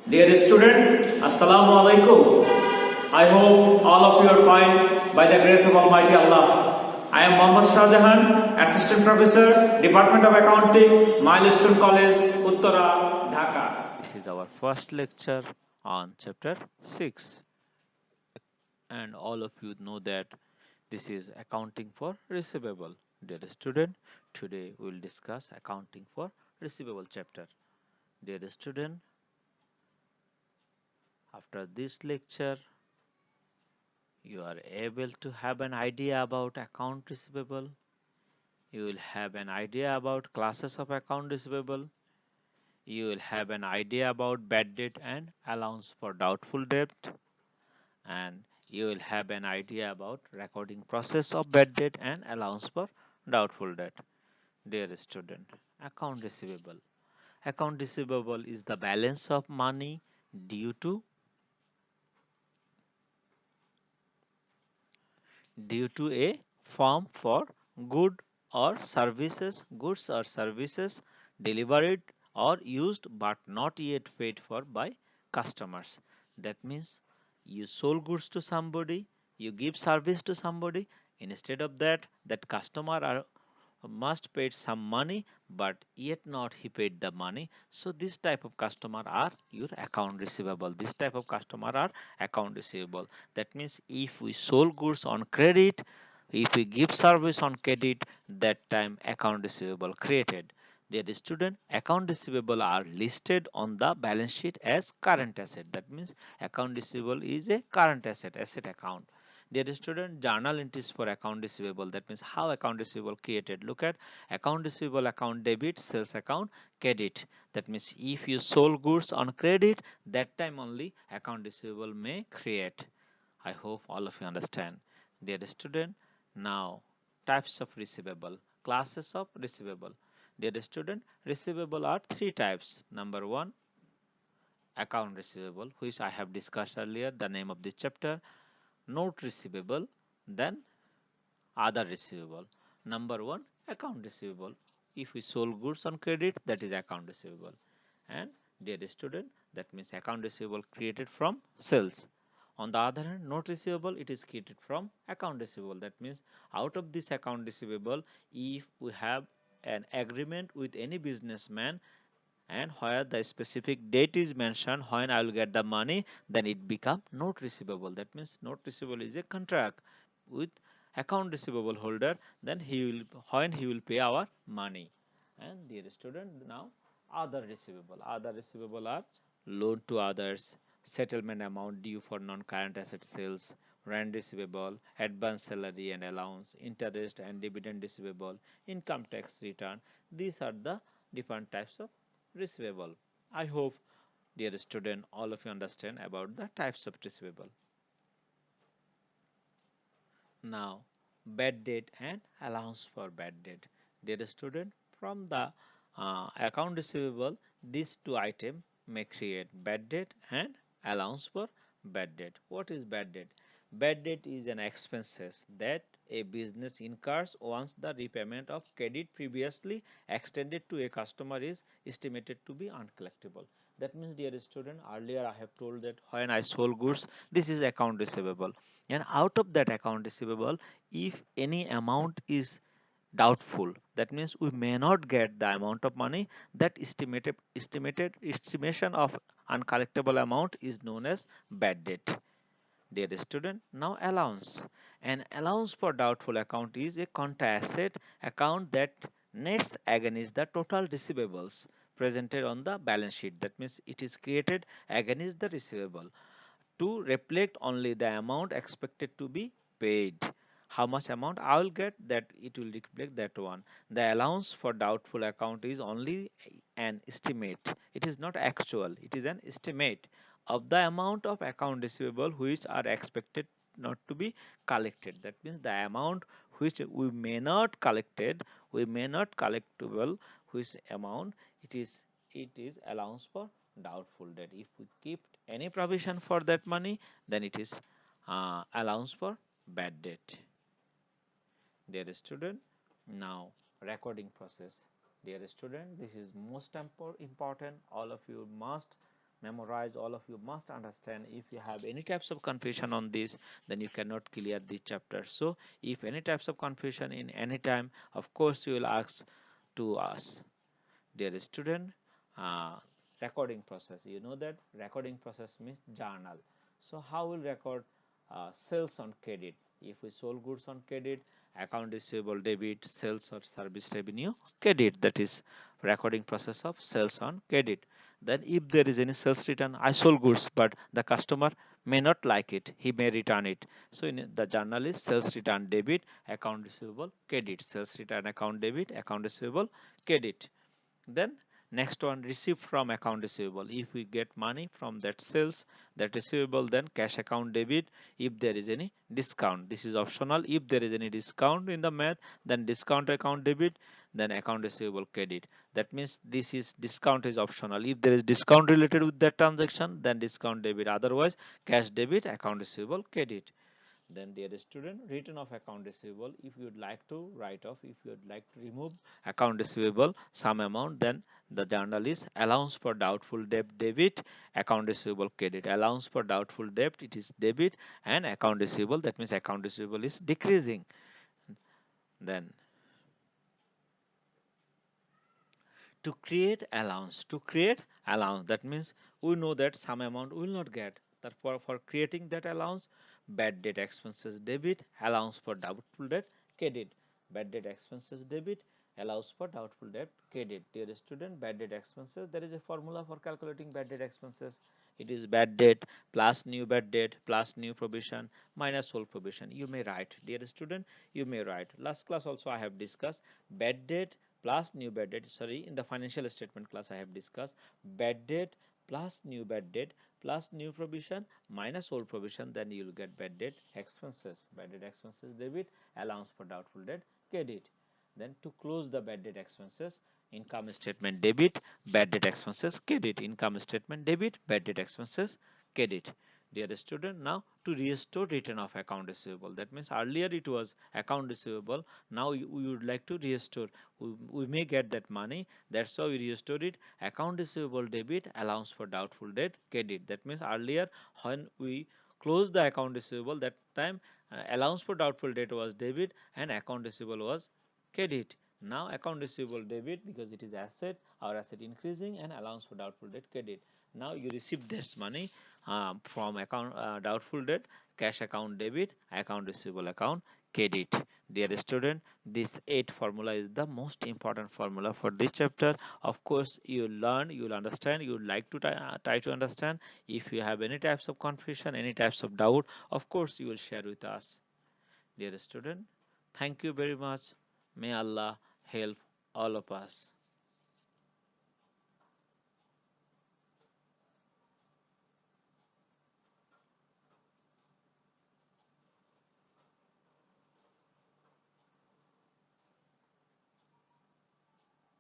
Dear student, Assalamu alaikum. I hope all of you are fine by the grace of Almighty Allah. I am Mohammad Shahjahan, Assistant Professor, Department of Accounting, Milestone College, Uttara, Dhaka. This is our first lecture on chapter 6, and all of you know that this is accounting for receivable. Dear student, today we will discuss accounting for receivable chapter. Dear student, after this lecture you are able to have an idea about account receivable. You will have an idea about classes of account receivable. You will have an idea about bad debt and allowance for doubtful debt, and you will have an idea about recording process of bad debt and allowance for doubtful debt. Dear student, account receivable. Account receivable is the balance of money due to a firm for goods or services delivered or used but not yet paid for by customers. That means you sold goods to somebody, you give service to somebody. Instead of that, that customer must pay some money, but yet not he paid the money. So this type of customer are your account receivable. This type of customer are account receivable. That means if we sold goods on credit, if we give service on credit, that time account receivable created. Dear student, account receivable are listed on the balance sheet as current asset. That means account receivable is a current asset account. Dear student, journal entries for account receivable. That means how account receivable created. Look at account receivable, account debit, sales account, credit. That means if you sold goods on credit, that time only account receivable may create. I hope all of you understand. Dear student, now types of receivable, classes of receivable. Dear student, receivable are three types. Number one, account receivable, which I have discussed earlier, the name of this chapter. Note receivable, then other receivable. Number one, account receivable. If we sold goods on credit, that is account receivable. And dear student, that means account receivable created from sales. On the other hand, note receivable, it is created from account receivable. That means out of this account receivable, if we have an agreement with any businessman, and where the specific date is mentioned when I will get the money, then it become note receivable. That means note receivable is a contract with account receivable holder, then he will when he will pay our money. And dear student, now other receivable are loan to others, settlement amount due for non-current asset sales, rent receivable, advance salary and allowance, interest and dividend receivable, income tax return. These are the different types of receivable. I hope, dear student, all of you understand about the types of receivable. Now, bad debt and allowance for bad debt. Dear student, from the account receivable, these two items may create bad debt and allowance for bad debt. What is bad debt? Bad debt is an expenses that a business incurs once the repayment of credit previously extended to a customer is estimated to be uncollectible. That means, dear student, earlier I have told that when I sold goods, this is account receivable, and out of that account receivable, if any amount is doubtful, that means we may not get the amount of money, that estimated estimation of uncollectible amount is known as bad debt. Dear student, now allowance. An allowance for doubtful account is a contra asset account that nets against the total receivables presented on the balance sheet. That means it is created against the receivable to reflect only the amount expected to be paid. How much amount I will get, that it will reflect that one. The allowance for doubtful account is only an estimate. It is not actual. It is an estimate of the amount of account receivable which are expected not to be collected. That means the amount which we may not collectible, which amount it is allowance for doubtful debt. If we keep any provision for that money, then it is allowance for bad debt. Dear student, now recording process. Dear student, this is most important. All of you must memorize, all of you must understand. If you have any types of confusion on this, then you cannot clear this chapter. So if any types of confusion in any time, of course you will ask to us. Dear student, uh, recording process, you know that recording process means journal. So how will record sales on credit? If we sold goods on credit, account receivable debit, sales or service revenue credit, that is recording process of sales on credit. Then if there is any sales return, I sold goods but the customer may not like it, he may return it. So in the journal is sales return debit, account receivable credit, sales return account debit, account receivable credit. Then next one, receive from account receivable. If we get money from that sales, that receivable, then cash account debit. If there is any discount, this is optional. If there is any discount in the math, then discount account debit, then account receivable credit. That means this is discount is optional. If there is discount related with that transaction, then discount debit. Otherwise, cash debit, account receivable credit. Then dear student, return of account receivable. If you would like to write off, if you would like to remove account receivable some amount, then the journal is allowance for doubtful debt debit, account receivable credit. Allowance for doubtful debt, it is debit, and account receivable, that means account receivable is decreasing. Then to create allowance, that means we know that some amount we will not get, therefore for creating that allowance, bad debt expenses debit, allowance for doubtful debt credit. Bad debt expenses debit, allows for doubtful debt credit. Dear student, bad debt expenses, there is a formula for calculating bad debt expenses. It is bad debt plus new bad debt plus new provision minus old provision. You may write, dear student, you may write. Last class also I have discussed bad debt plus new bad debt. Sorry, in the financial statement class I have discussed bad debt plus new bad debt plus new provision minus old provision, then you will get bad debt expenses. Bad debt expenses debit, allowance for doubtful debt credit. Then to close the bad debt expenses, income statement debit, bad debt expenses credit, income statement debit, bad debt expenses credit. Dear student, now to restore return of account receivable, that means earlier it was account receivable, now we would like to restore. We may get that money, that's why we restore it. Account receivable debit, allowance for doubtful debt credit. That means earlier when we close the account receivable, that time allowance for doubtful debt was debit and account receivable was credit. Now account receivable debit because it is asset, our asset increasing, and allowance for doubtful debt credit. Now you receive this money from account doubtful debt, cash account debit, account receivable account credit. Dear student, this 8 formula is the most important formula for this chapter. Of course you learn, you will understand, you would like to try to understand. If you have any types of confusion, any types of doubt, of course you will share with us. Dear student, thank you very much. May Allah help all of us.